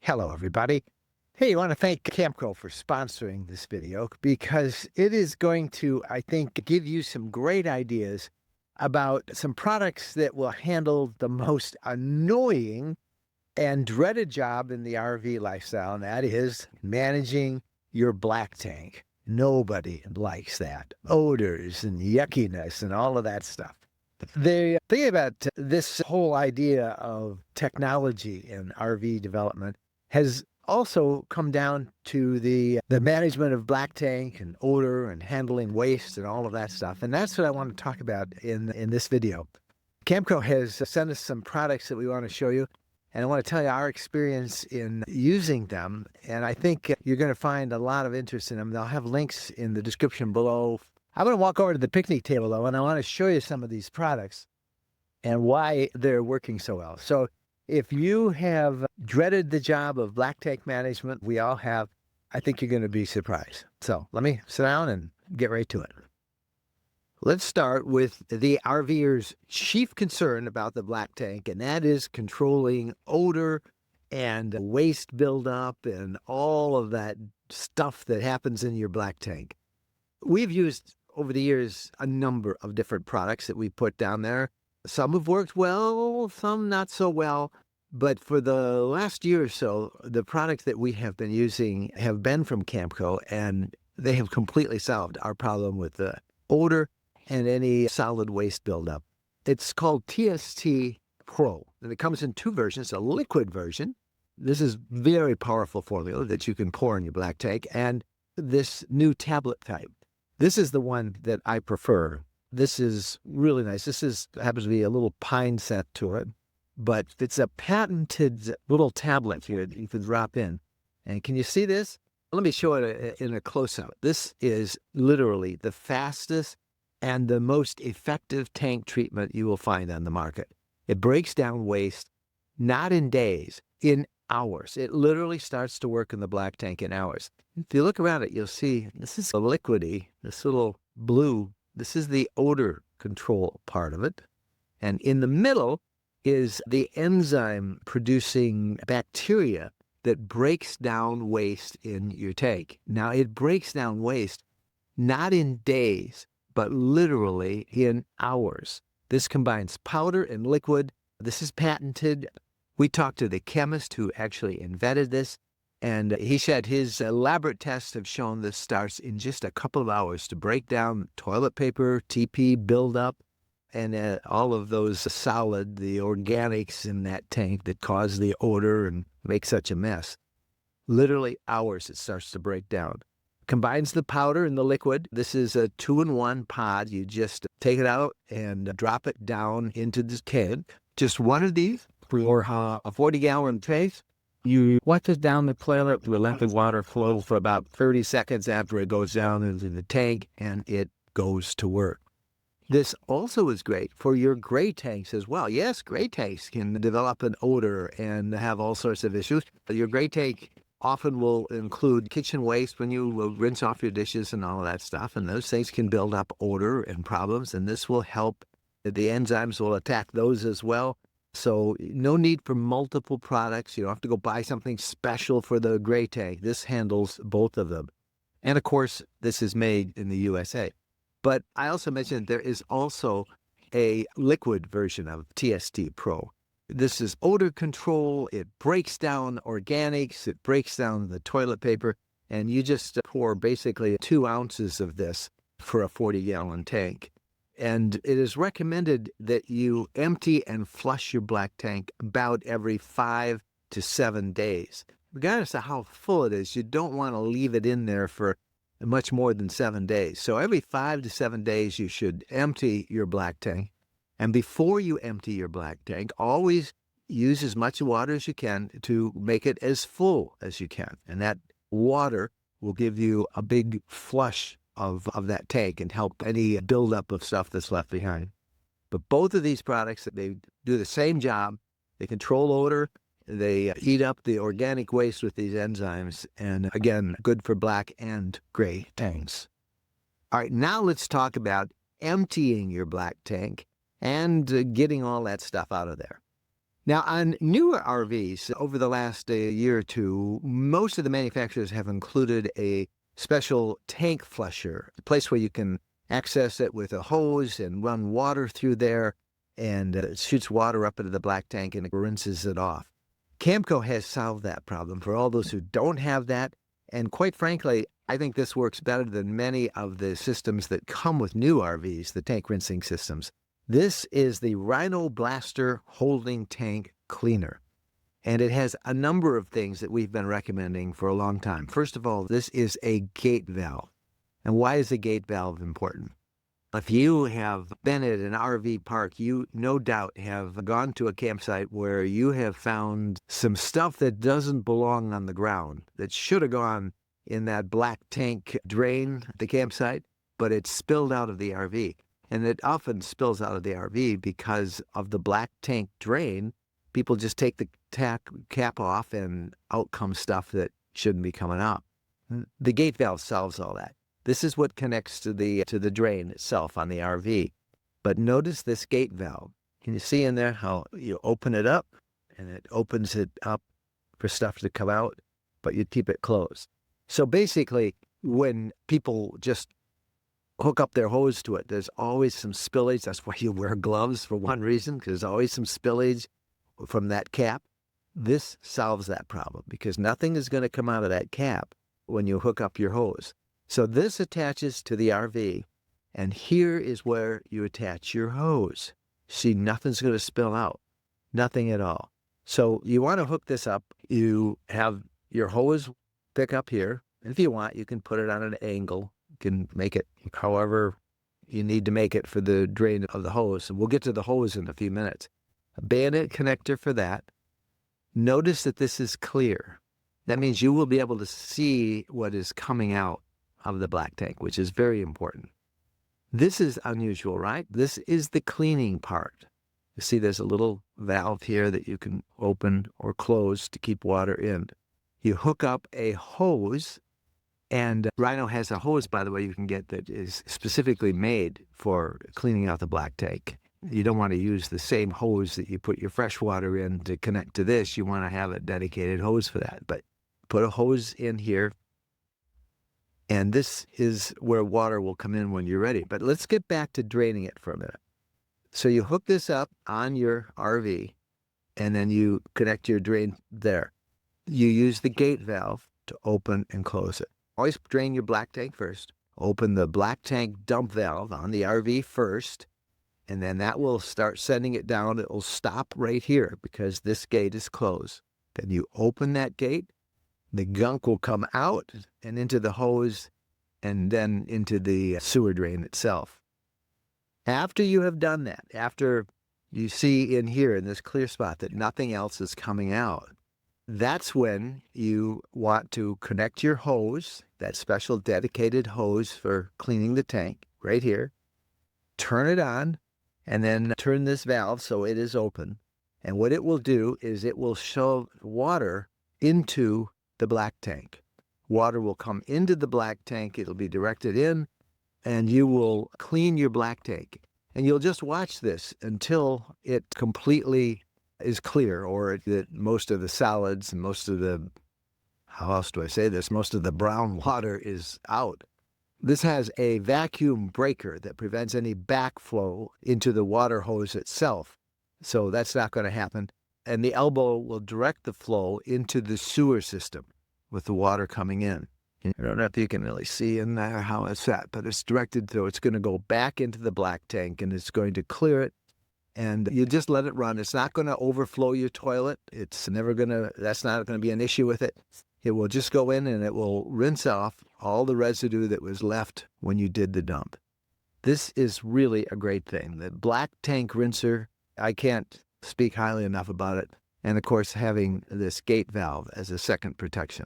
Hello, everybody. Hey, I want to thank Camco for sponsoring this video because it is going to, I think, give you some great ideas about some products that will handle the most annoying and dreaded job in the RV lifestyle, and that is managing your black tank. Nobody likes that. Odors and yuckiness and all of that stuff. The thing about this whole idea of technology in RV development has also come down to the management of black tank and odor and handling waste and all of that stuff. And that's what I want to talk about in this video. Camco has sent us some products that we want to show you. And I want to tell you our experience in using them. And I think you're going to find a lot of interest in them. They'll have links in the description below. I'm going to walk over to the picnic table, though, and I want to show you some of these products and why they're working so well. So if you have dreaded the job of black tank management, we all have, I think you're going to be surprised. So let me sit down and get right to it. Let's start with the RVer's chief concern about the black tank, and that is controlling odor and waste buildup and all of that stuff that happens in your black tank. We've used over the years a number of different products that we put down there. Some have worked well, some not so well. But for the last year or so, the products that we have been using have been from Camco, and they have completely solved our problem with the odor and any solid waste buildup. It's called TST Pro, and it comes in two versions, a liquid version. This is very powerful formula that you can pour in your black tank, and this new tablet type. This is the one that I prefer. This is really nice. Happens to be a little pine scent to it, but it's a patented little tablet here that you can drop in. And can you see this? Let me show it in a close-up. This is literally the fastest and the most effective tank treatment you will find on the market. It breaks down waste, not in days, in hours. It literally starts to work in the black tank in hours. If you look around it, you'll see this is a liquidy, this little blue. This is the odor control part of it. And in the middle is the enzyme producing bacteria that breaks down waste in your tank. Now, it breaks down waste not in days, but literally in hours. This combines powder and liquid. This is patented. We talked to the chemist who actually invented this, and he said his elaborate tests have shown this starts in just a couple of hours to break down toilet paper, TP buildup, and all of those solid, the organics in that tank that cause the odor and make such a mess. Literally hours it starts to break down. Combines the powder and the liquid. This is a 2-in-1 pod. You just take it out and drop it down into this can. Just one of these for a 40-gallon tank. You wash it down the toilet to let the water flow for about 30 seconds after it goes down into the tank, and it goes to work. This also is great for your gray tanks as well. Yes, gray tanks can develop an odor and have all sorts of issues. Your gray tank often will include kitchen waste when you will rinse off your dishes and all of that stuff, and those things can build up odor and problems, and this will help. The enzymes will attack those as well. So no need for multiple products. You don't have to go buy something special for the gray tank. This handles both of them. And of course, this is made in the USA. But I also mentioned there is also a liquid version of TST Pro. This is odor control. It breaks down organics. It breaks down the toilet paper. And you just pour basically 2 ounces of this for a 40-gallon tank. And it is recommended that you empty and flush your black tank about every 5 to 7 days. Regardless of how full it is, you don't want to leave it in there for much more than 7 days. So every 5 to 7 days, you should empty your black tank. And before you empty your black tank, always use as much water as you can to make it as full as you can. And that water will give you a big flush of that tank and help any buildup of stuff that's left behind. But both of these products, they do the same job. They control odor. They heat up the organic waste with these enzymes. And again, good for black and gray tanks. All right, now let's talk about emptying your black tank and getting all that stuff out of there. Now, on newer RVs, over the last year or two, most of the manufacturers have included a special tank flusher, a place where you can access it with a hose and run water through there, and it shoots water up into the black tank and it rinses it off. Camco has solved that problem for all those who don't have that, and quite frankly, I think this works better than many of the systems that come with new RVs, the tank rinsing systems. This is the Rhino Blaster Holding Tank Cleaner, and it has a number of things that we've been recommending for a long time. First of all, this is a gate valve. And why is a gate valve important? If you have been at an RV park, you no doubt have gone to a campsite where you have found some stuff that doesn't belong on the ground, that should have gone in that black tank drain at the campsite, but it's spilled out of the RV. And it often spills out of the RV because of the black tank drain. People just take the cap off and out comes stuff that shouldn't be coming out. The gate valve solves all that. This is what connects to the drain itself on the RV. But notice this gate valve. Can you see in there how you open it up and it opens it up for stuff to come out, but you keep it closed. So basically, when people just hook up their hose to it, there's always some spillage. That's why you wear gloves for one reason, because there's always some spillage from that cap. This solves that problem because nothing is going to come out of that cap when you hook up your hose. So this attaches to the RV, and here is where you attach your hose. See, nothing's going to spill out, nothing at all. So you want to hook this up. You have your hose pick up here. If you want, you can put it on an angle. You can make it however you need to make it for the drain of the hose. And we'll get to the hose in a few minutes. A bayonet connector for that. Notice that this is clear. That means you will be able to see what is coming out of the black tank, which is very important. This is unusual, right? This is the cleaning part. You see there's a little valve here that you can open or close to keep water in. You hook up a hose, and Rhino has a hose, by the way, you can get that is specifically made for cleaning out the black tank. You don't want to use the same hose that you put your fresh water in to connect to this. You want to have a dedicated hose for that. But put a hose in here, and this is where water will come in when you're ready. But let's get back to draining it for a minute. So you hook this up on your RV, and then you connect your drain there. You use the gate valve to open and close it. Always drain your black tank first. Open the black tank dump valve on the RV first, and then that will start sending it down. It will stop right here because this gate is closed. Then you open that gate. The gunk will come out and into the hose and then into the sewer drain itself. After you have done that, after you see in here in this clear spot that nothing else is coming out, that's when you want to connect your hose, that special dedicated hose for cleaning the tank right here, turn it on, and then turn this valve so it is open. And what it will do is it will shove water into the black tank. Water will come into the black tank. It'll be directed in, and you will clean your black tank. And you'll just watch this until it completely is clear, or that most of the solids and most of the, how else do I say this, most of the brown water is out. This has a vacuum breaker that prevents any backflow into the water hose itself. So that's not going to happen. And the elbow will direct the flow into the sewer system with the water coming in. I don't know if you can really see in there how it's at, but it's directed so it's going to go back into the black tank and it's going to clear it. And you just let it run. It's not going to overflow your toilet. It's never going to, that's not going to be an issue with it. It will just go in and it will rinse off all the residue that was left when you did the dump. This is really a great thing. The black tank rinser, I can't speak highly enough about it. And of course, having this gate valve as a second protection.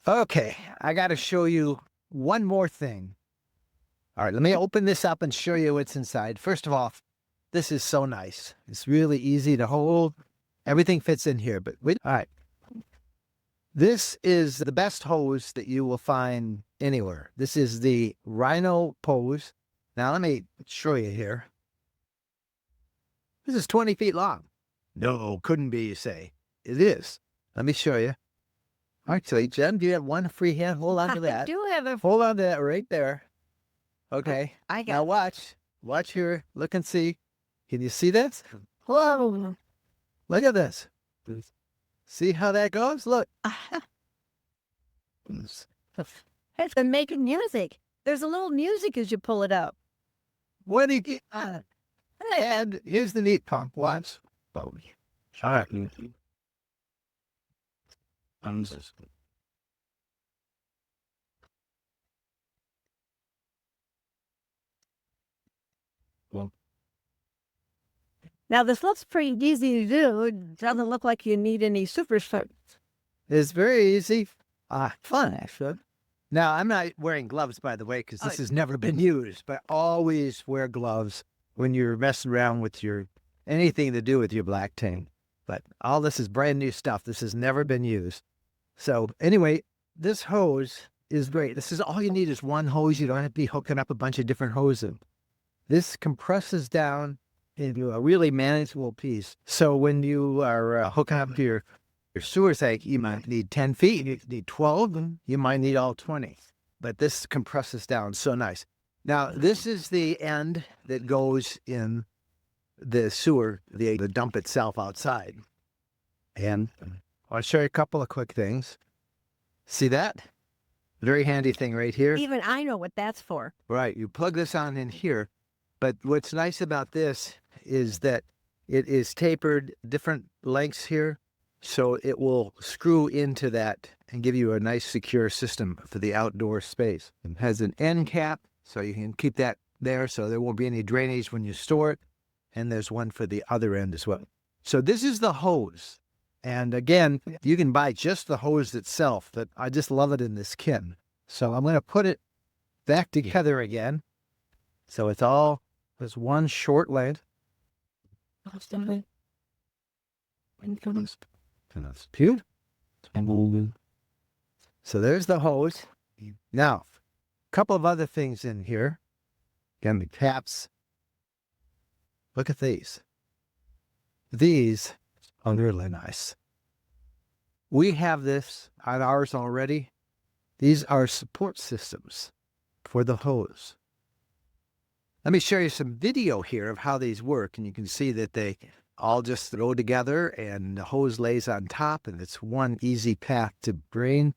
Okay, I got to show you one more thing. All right, let me open this up and show you what's inside. First of all, this is so nice. It's really easy to hold. Everything fits in here, but wait. All right. This is the best hose that you will find anywhere. This is the Rhino hose. Now let me show you here. This is 20 feet long. No, couldn't be, you say. It is. Let me show you. Actually, Jen, do you have one free hand? Hold on to that. I do have a. Hold on to that right there. Okay. I got. Now watch. Watch here. Look and see. Can you see this? Whoa. Look at this. See how that goes? Look. It's been making music. There's a little music as you pull it up. What do you get? And here's the neat part. Watch. Now, this looks pretty easy to do. It doesn't look like you need any super strength. It's very easy. Fun, actually. Now, I'm not wearing gloves, by the way, because this has never been used, but always wear gloves when you're messing around with anything to do with your black tank. But all this is brand new stuff. This has never been used. So anyway, this hose is great. This is all you need is one hose. You don't have to be hooking up a bunch of different hoses. This compresses down into a really manageable piece. So when you are hooking up to your sewer tank, you might need 10 feet, you need 12, and you might need all 20. But this compresses down so nice. Now, this is the end that goes in the sewer, the dump itself outside. And I'll show you a couple of quick things. See that? Very handy thing right here. Even I know what that's for. Right. You plug this on in here. But what's nice about this is that it is tapered different lengths here. So it will screw into that and give you a nice secure system for the outdoor space. It has an end cap, so you can keep that there so there won't be any drainage when you store it. And there's one for the other end as well. So this is the hose. And again, you can buy just the hose itself. That I just love it in this kit. So I'm going to put it back together again. So it's all this one short length. So there's the hose. Now, a couple of other things in here. Again, the caps. Look at these. These are really nice. We have this on ours already. These are support systems for the hose. Let me show you some video here of how these work, and you can see that they all just go together and the hose lays on top, and it's one easy path to drain.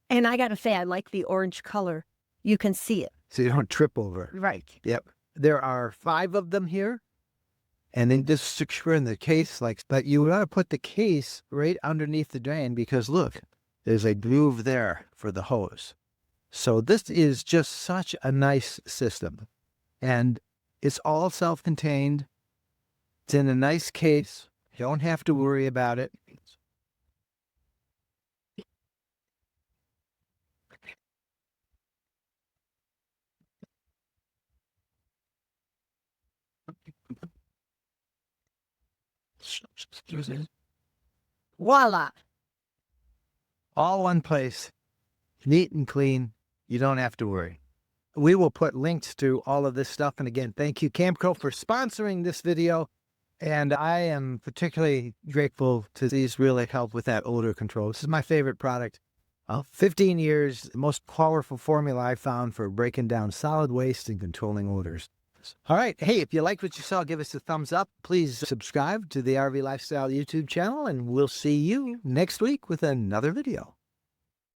And I got to say, I like the orange color. You can see it. So you don't trip over it. Right. Yep. There are 5 of them here. And then just secure in the case, but you want to put the case right underneath the drain because look, there's a groove there for the hose. So this is just such a nice system. And it's all self-contained. It's in a nice case. You don't have to worry about it. Voila. All one place, neat and clean. You don't have to worry. We will put links to all of this stuff. And again, thank you, Camco, for sponsoring this video. And I am particularly grateful to these really help with that odor control. This is my favorite product. 15 years, the most powerful formula I found for breaking down solid waste and controlling odors. All right. Hey, if you liked what you saw, give us a thumbs up. Please subscribe to the RV Lifestyle YouTube channel, and we'll see you next week with another video.